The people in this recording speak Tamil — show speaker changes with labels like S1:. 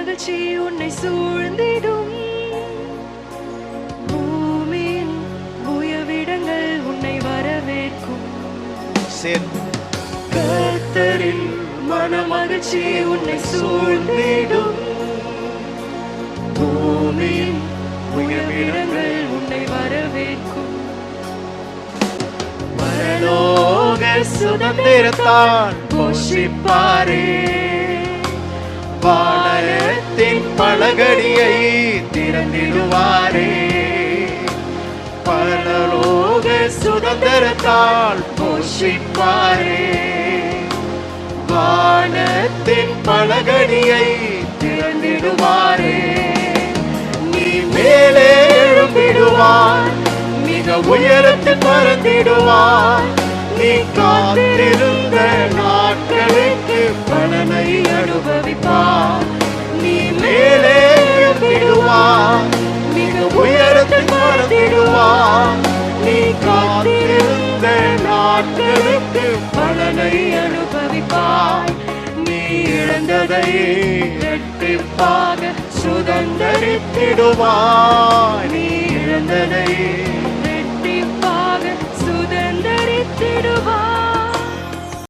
S1: மகிழ்ச்சி உன்னை சூழ்ந்திடும். பூமியின் உயர்விடங்கள் உன்னை வரவேற்கும். கர்த்தரில் மன மகிழ்ச்சி உன்னை சூழ்ந்திடும். பூமியின் உயர்விடங்கள் உன்னை வரவேற்கும். பரலோக சுதந்திரத்தால் போஷிப்பாரே, வானத்தின் பலகடியை திறந்திடுவாரே. பரலோக சுதந்திரத்தால் போஷிப்பாரே, வானத்தின் பலகடியை திறந்திடுவாரே. நீ மேலே எழும்பிடுவார், மிக உயரத்தில் பறந்திடுவார். நீ காத்திருந்த நாட்களுக்கு பலனை அனுபவிப்பார். நீ மேலே எழும்பிடுவார், மிக உயரத்தில் பறந்திடுவார். நீ காத்திருந்த நாட்களுக்கு பலனை அனுபவிப்பார். நீ இழந்ததை இரட்டிப்பாக சுதந்தரித்திடுவாய். நீ இழந்ததை